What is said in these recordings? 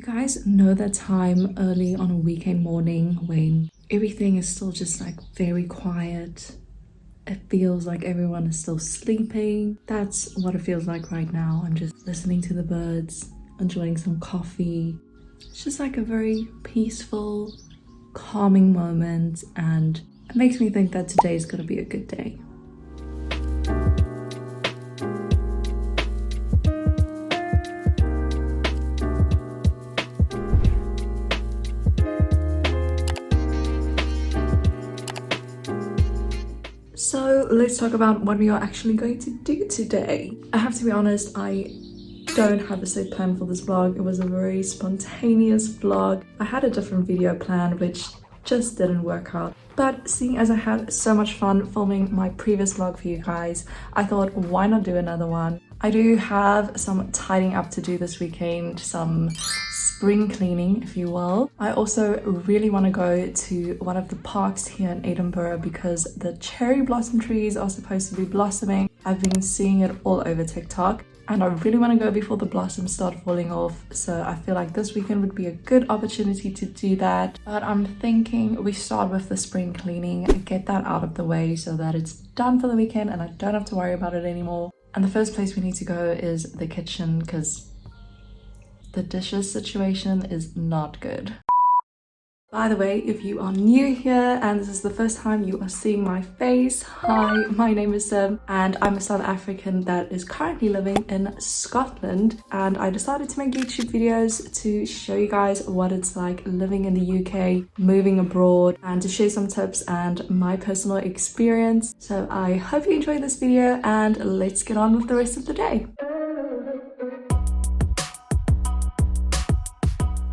You guys know that time early on a weekend morning when everything is still just like very quiet. It feels like everyone is still sleeping. That's what it feels like right now. I'm just listening to the birds, enjoying some coffee. It's just like a very peaceful, calming moment, and it makes me think that today is going to be a good day. So let's talk about what we are actually going to do today. I have to be honest, I don't have a set plan for this vlog. It was a very spontaneous vlog. I had a different video plan which just didn't work out. But seeing as I had so much fun filming my previous vlog for you guys, I thought why not do another one. I do have some tidying up to do this weekend, some spring cleaning if you will. I also really want to go to one of the parks here in Edinburgh because the cherry blossom trees are supposed to be blossoming. I've been seeing it all over TikTok and I really want to go before the blossoms start falling off, so I feel like this weekend would be a good opportunity to do that. But I'm thinking we start with the spring cleaning and get that out of the way so that it's done for the weekend and I don't have to worry about it anymore. And the first place we need to go is the kitchen because the dishes situation is not good. By the way, if you are new here and this is the first time you are seeing my face, hi, my name is Sim and I'm a South African that is currently living in Scotland, and I decided to make YouTube videos to show you guys what it's like living in the UK, moving abroad, and to share some tips and my personal experience. So I hope you enjoyed this video and let's get on with the rest of the day.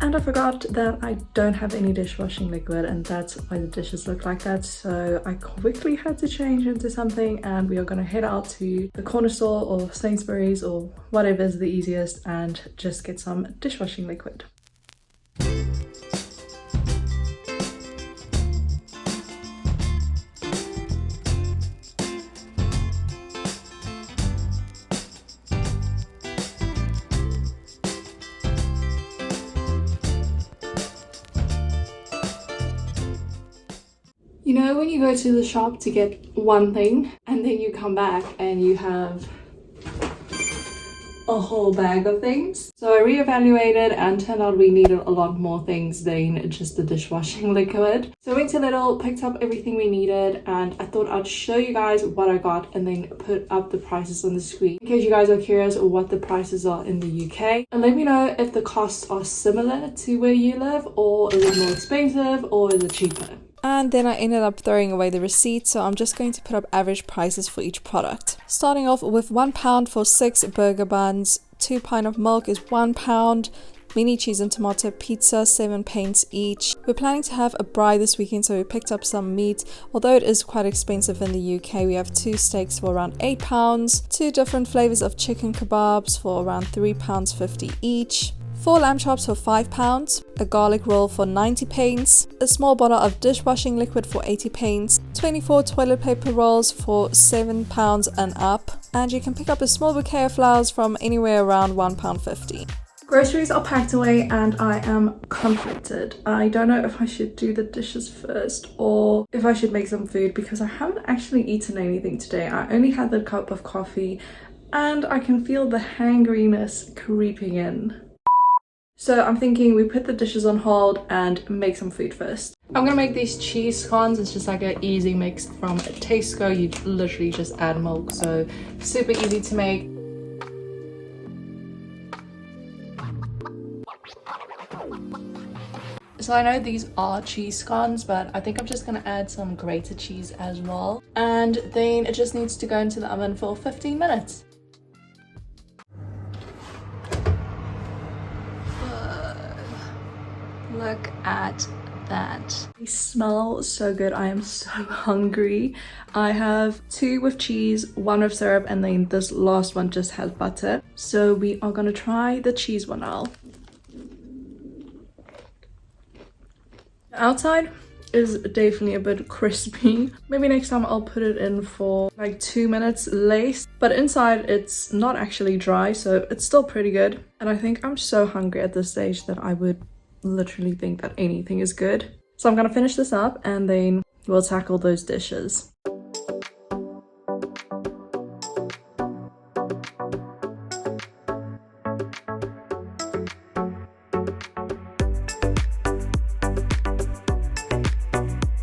And I forgot that I don't have any dishwashing liquid and that's why the dishes look like that, so I quickly had to change into something and we are going to head out to the corner store or Sainsbury's or whatever is the easiest and just get some dishwashing liquid. You know when you go to the shop to get one thing and then you come back and you have a whole bag of things? So I reevaluated and turned out we needed a lot more things than just the dishwashing liquid. So I went to Lidl, picked up everything we needed, and I thought I'd show you guys what I got and then put up the prices on the screen in case you guys are curious what the prices are in the UK. And let me know if the costs are similar to where you live, or is it more expensive or is it cheaper? And then I ended up throwing away the receipt, so I'm just going to put up average prices for each product. Starting off with £1 for 6 burger buns, 2 pint of milk is £1, mini cheese and tomato pizza 7p each. We're planning to have a braai this weekend, so we picked up some meat. Although it is quite expensive in the UK, we have 2 steaks for around £8, 2 different flavors of chicken kebabs for around £3.50 each. 4 lamb chops for £5, a garlic roll for 90p, a small bottle of dishwashing liquid for 80p, 24 toilet paper rolls for £7 and up, and you can pick up a small bouquet of flowers from anywhere around £1.50. Groceries are packed away and I am conflicted. I don't know if I should do the dishes first or if I should make some food because I haven't actually eaten anything today. I only had the cup of coffee and I can feel the hangriness creeping in. So I'm thinking we put the dishes on hold and make some food first. I'm gonna make these cheese scones. It's just like an easy mix from Tesco. You literally just add milk, so super easy to make. So I know these are cheese scones, but I think I'm just gonna add some grated cheese as well. And then it just needs to go into the oven for 15 minutes. Look at that. They smell so good. I am so hungry. I have 2 with cheese, 1 with syrup, and then this last one just has butter. So we are gonna try the cheese one now. Outside is definitely a bit crispy. Maybe next time I'll put it in for like 2 minutes less. But inside it's not actually dry, so it's still pretty good. And I think I'm so hungry at this stage that I would literally think that anything is good. So I'm gonna finish this up and then we'll tackle those dishes.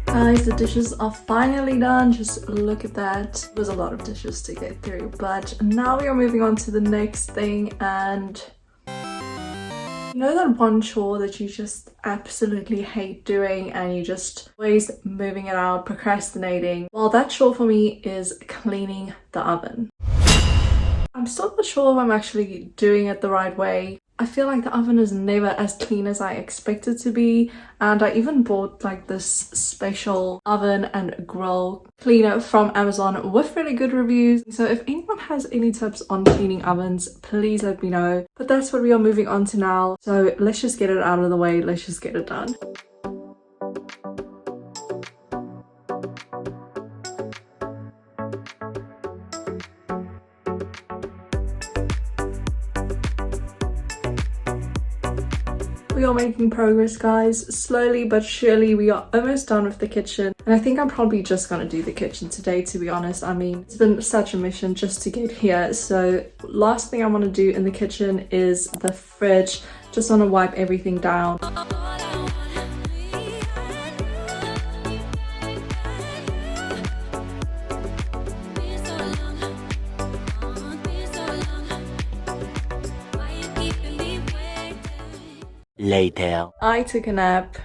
Guys, the dishes are finally done. Just look at that. There's a lot of dishes to get through, but now we are moving on to the next thing. And you know that one chore that you just absolutely hate doing and you just always moving it out, procrastinating? Well, that chore for me is cleaning the oven. I'm still not sure if I'm actually doing it the right way. I feel like the oven is never as clean as I expect it to be, and I even bought like this special oven and grill cleaner from Amazon with really good reviews. So if anyone has any tips on cleaning ovens, please let me know. But that's what we are moving on to now, so let's just get it out of the way, let's just get it done. We are making progress, guys. Slowly but surely we are almost done with the kitchen, and I think I'm probably just gonna do the kitchen today, to be honest. I mean, it's been such a mission just to get here. So last thing I want to do in the kitchen is the fridge. Just want to wipe everything down. Later. I took a nap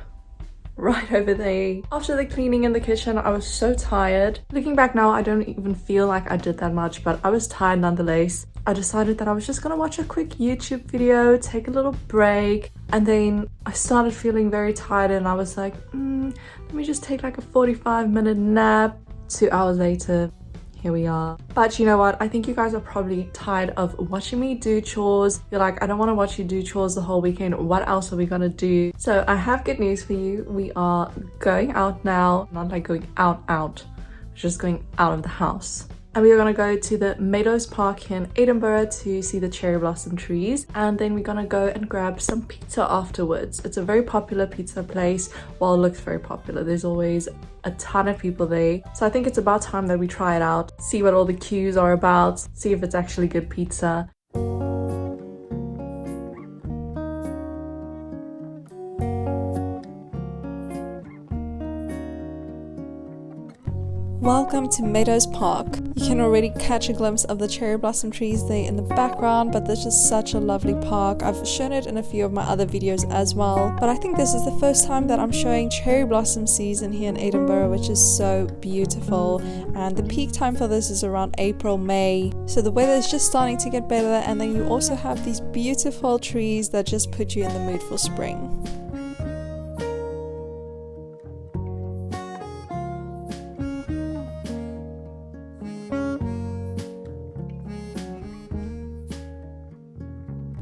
right over there. After the cleaning in the kitchen, I was so tired. Looking back now, I don't even feel like I did that much, but I was tired nonetheless. I decided that I was just gonna watch a quick YouTube video, take a little break, and then I started feeling very tired and I was like, let me just take like a 45-minute nap. 2 hours later, here we are. But you know what? I think you guys are probably tired of watching me do chores. You're like, I don't want to watch you do chores the whole weekend. What else are we gonna do? So I have good news for you. We are going out now. Not like going out, we're just going out of the house. And we are gonna go to the Meadows Park in Edinburgh to see the cherry blossom trees. And then we're gonna go and grab some pizza afterwards. It's a very popular pizza place. Well, it looks very popular. There's always a ton of people there. So I think it's about time that we try it out, see what all the queues are about, see if it's actually good pizza. Welcome to Meadows Park. You can already catch a glimpse of the cherry blossom trees there in the background, but this is such a lovely park. I've shown it in a few of my other videos as well, but I think this is the first time that I'm showing cherry blossom season here in Edinburgh, which is so beautiful. And the peak time for this is around April, May. So the weather is just starting to get better, and then you also have these beautiful trees that just put you in the mood for spring.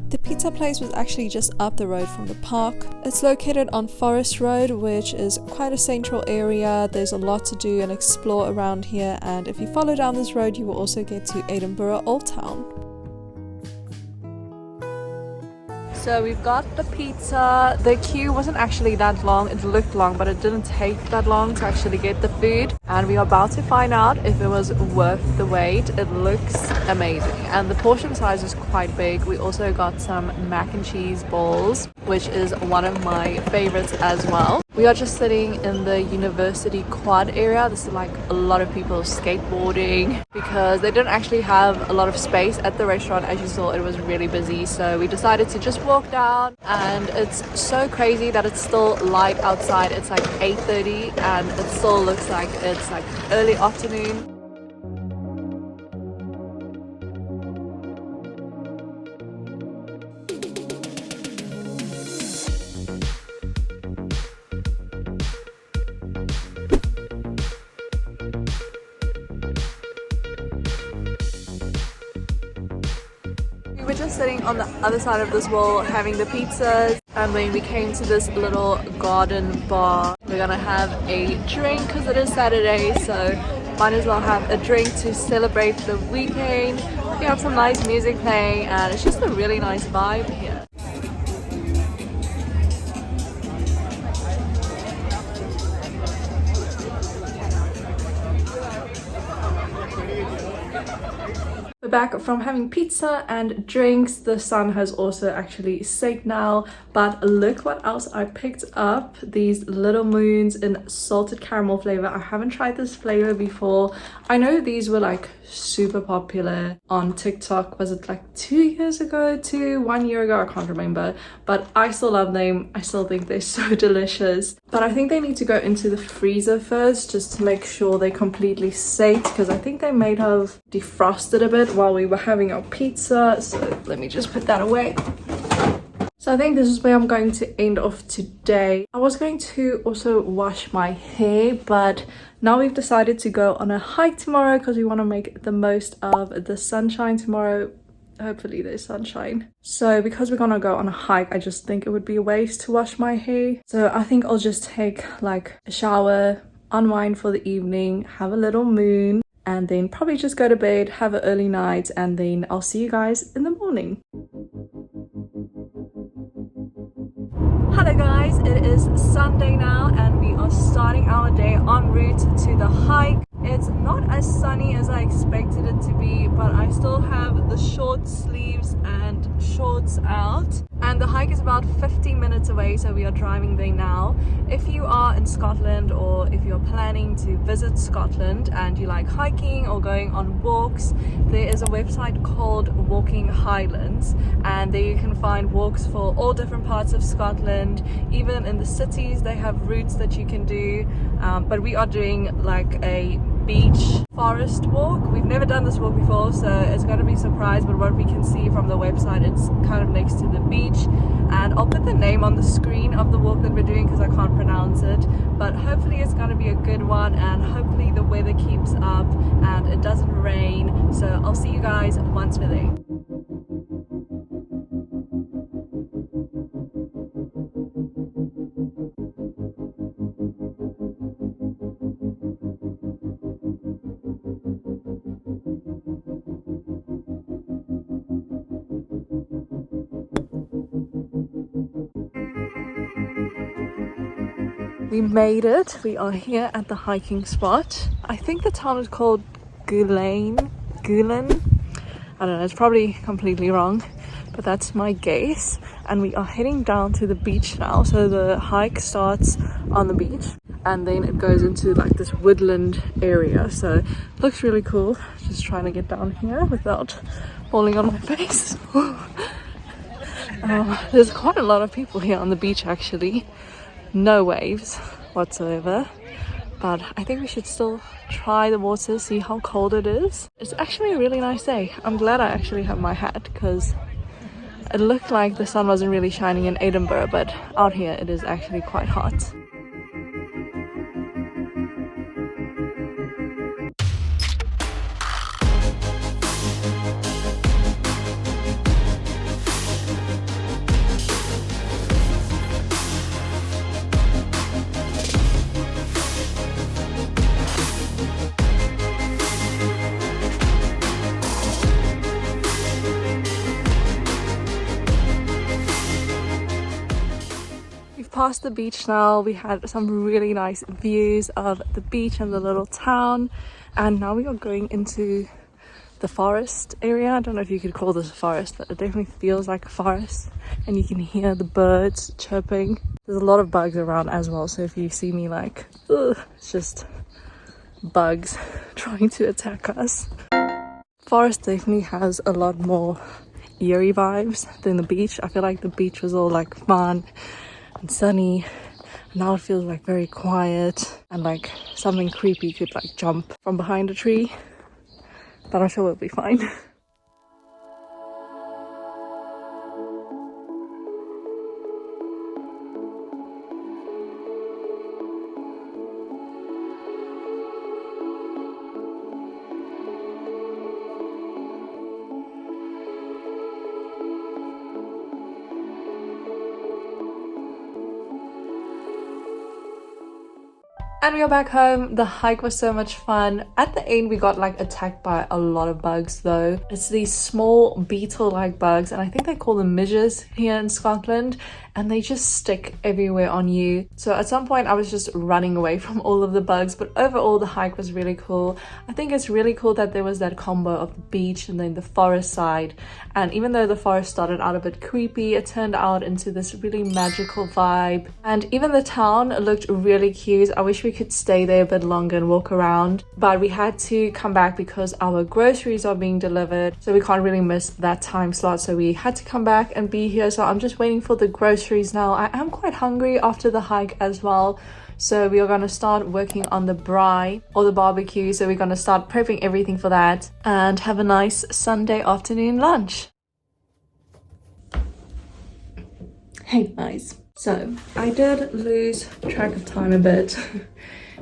The pizza place was actually just up the road from the park. It's located on Forest Road, which is quite a central area. There's a lot to do and explore around here, and if you follow down this road you will also get to Edinburgh Old Town. So we've got the pizza. The queue wasn't actually that long. It looked long, but it didn't take that long to actually get the food. And we are about to find out if it was worth the wait. It looks amazing. And the portion size is quite big. We also got some mac and cheese balls, which is one of my favorites as well. We are just sitting in the university quad area. This is like a lot of people skateboarding because they didn't actually have a lot of space at the restaurant. As you saw, it was really busy. So we decided to just walk down, and it's so crazy that it's still light outside. It's like 8:30 and it still looks like it's like early afternoon. We're just sitting on the other side of this wall having the pizzas. And then we came to this little garden bar. We're gonna have a drink because it is Saturday, so might as well have a drink to celebrate the weekend. We have some nice music playing and it's just a really nice vibe here. We're back from having pizza and drinks. The sun has also actually set now, but look what else I picked up. These little moons in salted caramel flavor. I haven't tried this flavor before. I know these were like super popular on TikTok. Was it like 2 years ago to 1 year ago? I can't remember, but I still love them. I still think they're so delicious, but I think they need to go into the freezer first just to make sure they completely set, because I think they may have defrosted a bit while we were having our pizza. So let me just put that away. So I think this is where I'm going to end off today. I was going to also wash my hair, but now we've decided to go on a hike tomorrow because we want to make the most of the sunshine tomorrow. Hopefully there's sunshine. So because we're gonna go on a hike, I just think it would be a waste to wash my hair. So I think I'll just take like a shower, unwind for the evening, have a little moon, and then probably just go to bed, have an early night, and then I'll see you guys in the morning. Hello guys, it is Sunday now and we are starting our day en route to the hike. It's not as sunny as I expected it to be, but I still have the short sleeves and shorts out. And the hike is about 15 minutes away, so we are driving there now. If you are in Scotland or if you're planning to visit Scotland and you like hiking or going on walks, there is a website called Walking Highlands, and there you can find walks for all different parts of Scotland. Even in the cities they have routes that you can do, but we are doing like a beach forest walk. We've never done this walk before, so it's going to be a surprise, but what we can see from the website, it's kind of next to the beach, and I'll put the name on the screen of the walk that we're doing because I can't pronounce it, but hopefully it's going to be a good one, and hopefully the weather keeps up and it doesn't rain. So I'll see you guys once we're there. We made it. We are here at the hiking spot. I think the town is called Gullane. I don't know, it's probably completely wrong, but that's my guess. And we are heading down to the beach now. So the hike starts on the beach and then it goes into like this woodland area. So it looks really cool. Just trying to get down here without falling on my face. There's quite a lot of people here on the beach actually. No waves whatsoever, but I think we should still try the water, see how cold it is. It's actually a really nice day. I'm glad I actually have my hat because it looked like the sun wasn't really shining in Edinburgh, but out here it is actually quite hot. Past the beach now. We had some really nice views of the beach and the little town, and now we are going into the forest area. I don't know if you could call this a forest, but it definitely feels like a forest, and you can hear the birds chirping. There's a lot of bugs around as well, so if you see me like, it's just bugs trying to attack us. Forest definitely has a lot more eerie vibes than the beach. I feel like the beach was all like fun and sunny. Now it feels like very quiet and like something creepy could like jump from behind a tree, but I'm sure we'll be fine. And we are back home. The hike was so much fun. At the end, we got like attacked by a lot of bugs though. It's these small beetle-like bugs, and I think they call them midges here in Scotland, and they just stick everywhere on you. So at some point I was just running away from all of the bugs, but overall the hike was really cool. I think it's really cool that there was that combo of the beach and then the forest side. And even though the forest started out a bit creepy, it turned out into this really magical vibe. And even the town looked really cute. I wish we could stay there a bit longer and walk around, but we had to come back because our groceries are being delivered, so we can't really miss that time slot, so we had to come back and be here. So I'm just waiting for the groceries now. I am quite hungry after the hike as well, so we are going to start working on the braai or the barbecue. So we're going to start prepping everything for that and have a nice Sunday afternoon lunch. Hey guys, so I did lose track of time a bit.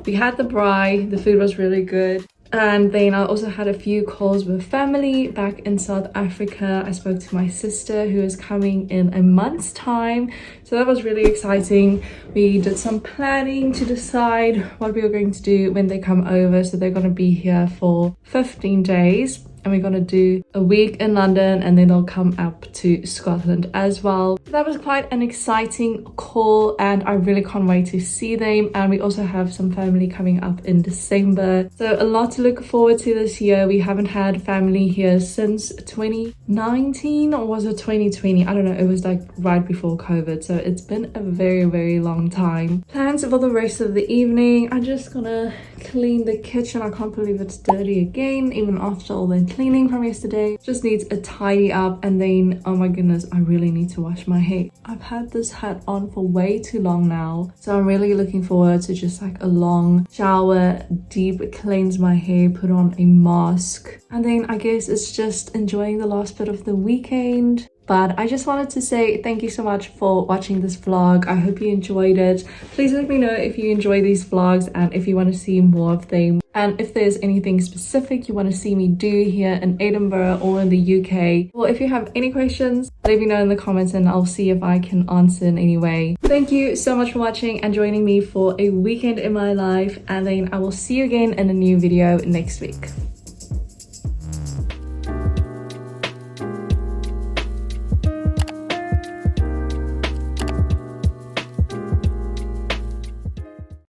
We had the braai, the food was really good. And then I also had a few calls with family back in South Africa. I spoke to my sister who is coming in a month's time. So that was really exciting. We did some planning to decide what we were going to do when they come over. So they're going to be here for 15 days. And we're going to do a week in London, and then they'll come up to Scotland as well. That was quite an exciting call, and I really can't wait to see them. And we also have some family coming up in December, so a lot to look forward to this year. We haven't had family here since 2019, or was it 2020? I don't know, it was like right before COVID, so it's been a very long time. Plans for the rest of the evening, I'm just gonna clean the kitchen. I can't believe it's dirty again, even after all the cleaning from yesterday. Just needs a tidy up, and then oh my goodness, I really need to wash my hair. I've had this hat on for way too long now, so I'm really looking forward to just like a long shower, deep cleanse my hair, put on a mask, and then I guess it's just enjoying the last bit of the weekend. But I just wanted to say thank you so much for watching this vlog. I hope you enjoyed it. Please let me know if you enjoy these vlogs and if you want to see more of them. And if there's anything specific you want to see me do here in Edinburgh or in the UK. Or if you have any questions, let me know in the comments and I'll see if I can answer in any way. Thank you so much for watching and joining me for a weekend in my life. And then I will see you again in a new video next week.